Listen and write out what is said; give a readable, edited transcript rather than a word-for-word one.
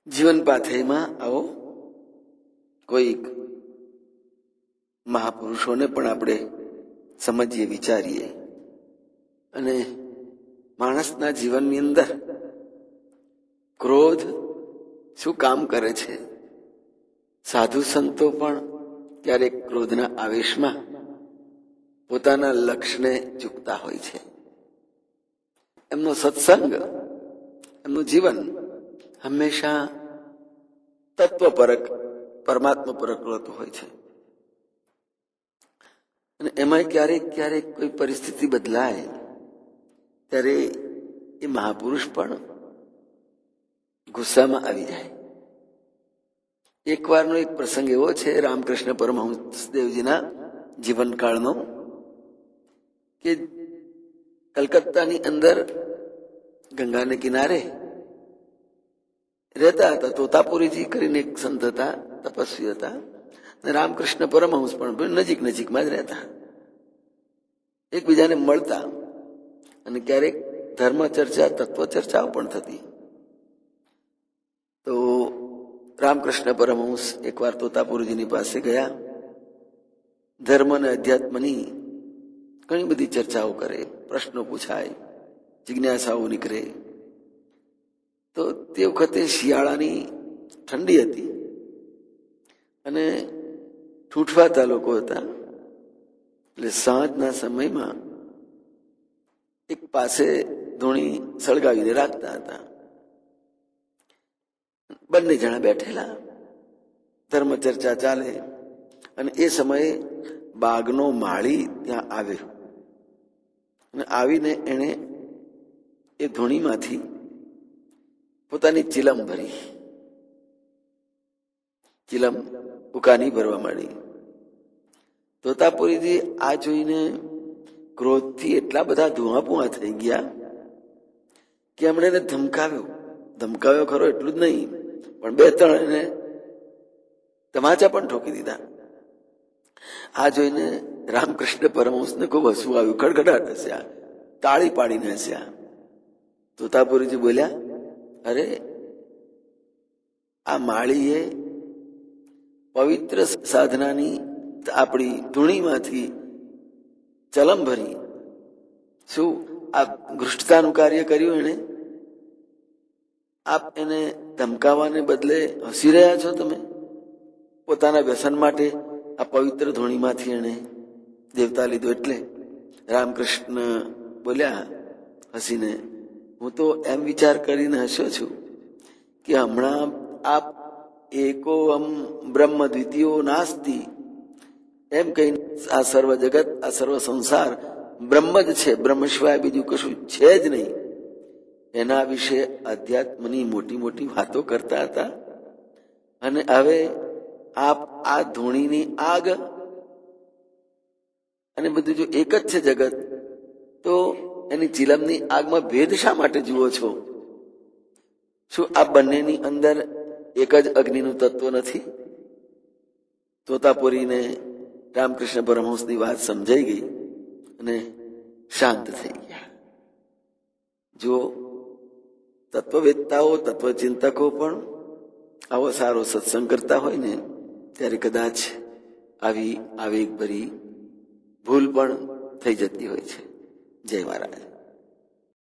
જીવન પાથેયમાં આવો કોઈક મહાપુરુષોને પણ આપણે સમજીએ, વિચારીએ. અને માણસના જીવનની અંદર ક્રોધ શું કામ કરે છે? સાધુ સંતો પણ ક્યારેક ક્રોધના આવેશમાં પોતાના લક્ષ્યને ચૂકતા હોય છે. એમનો સત્સંગ, એમનું જીવન હંમેશા તત્વપરક, પરમાત્મા પરક રહેતું હોય છે. અને એમાં ક્યારેક ક્યારેક કોઈ પરિસ્થિતિ બદલાય ત્યારે એ મહાપુરુષ પણ ગુસ્સામાં આવી જાય. એક વારનો એક પ્રસંગ એવો છે રામકૃષ્ણ પરમહંસદેવજીના જીવનકાળનો, કે કલકત્તાની અંદર ગંગાને કિનારે રહેતા હતા. તોતાપુરીજી કરીને એક સંત હતા, તપસ્વી હતા. અને રામકૃષ્ણ પરમહંસ પણ નજીક નજીકમાં જ રહેતા, એકબીજાને મળતા. અને ક્યારેક ધર્મ ચર્ચા, તત્વ ચર્ચાઓ પણ થતી. તો રામકૃષ્ણ પરમહંસ એકવાર તોતાપુરીજીની પાસે ગયા. ધર્મ અને અધ્યાત્મની ઘણી બધી ચર્ચાઓ કરે, પ્રશ્નો પૂછાય, જિજ્ઞાસાઓ નીકળે. તો તે વખતે શિયાળાની ઠંડી હતી અને ઠૂંઠવાતા લોકો હતા. એટલે સાંજના સમયમાં એક પાસે ધૂણી સળગાવીને રાખતા હતા. બંને જણા બેઠેલા, ધર્મ ચર્ચા ચાલે. અને એ સમયે બાગનો માળી ત્યાં આવ્યો અને આવીને એણે એ ધૂણીમાંથી પોતાની ચિલમ ભરી. ચિલમ ઉકાની ભરવા માંડી. તોતાપુરીજી આ જોઈને ક્રોધથી એટલા બધા ધુઆપુઆ થઈ ગયા કે એમણે એને ધમકાવ્યો ખરો, એટલું જ નહીં પણ બે ત્રણ એને તમાચા પણ ઠોકી દીધા. આ જોઈને રામકૃષ્ણ પરમહંસને ખૂબ હસવું આવ્યું, ખડખડાટ હસ્યા, તાળી પાડીને હસ્યા. તોતાપુરીજી બોલ્યા, અરે આ માળીએ પવિત્ર સાધનાની આપણી ધૂણીમાંથી ચલમ ભરી. શું આ ઘૃષ્ટતાનું કાર્ય કર્યું એણે? આપ એને ધમકાવાને બદલે હસી રહ્યા છો તમે? પોતાના વ્યસન માટે આ પવિત્ર ધૂણીમાંથી એણે દેવતા લીધો. એટલે રામકૃષ્ણ બોલ્યા હસીને, હું તો એમ વિચાર કરીને હસ્યો છું કે હમણાં આપ એકો બ્રહ્મ દ્વિતીયો નાસ્તિ એમ કહીને આ સર્વ જગત, આ સર્વ સંસાર બ્રહ્મ જ છે, બ્રહ્મ સિવાય બીજું કશું છે જ નહીં, એના વિશે અધ્યાત્મની મોટી મોટી વાતો કરતા હતા. અને હવે આપ આ ધૂણીની આગ અને બધું જો એક જ છે જગત, તો એની ચિલમની આગમાં ભેદ શા માટે જુઓ છો? શું આ બંનેની અંદર એક જ અગ્નિનું તત્વ નથી? તોતાપુરીને રામકૃષ્ણ પરમહંસની વાત સમજાઈ ગઈ અને શાંત થઈ ગયા. જો તત્વવેત્તાઓ, તત્વચિંતકો પણ આવો સારો સત્સંગ કરતા હોય ને, ત્યારે કદાચ આવી આવેગભરી ભૂલ પણ થઈ જતી હોય છે. જય મહારાજ.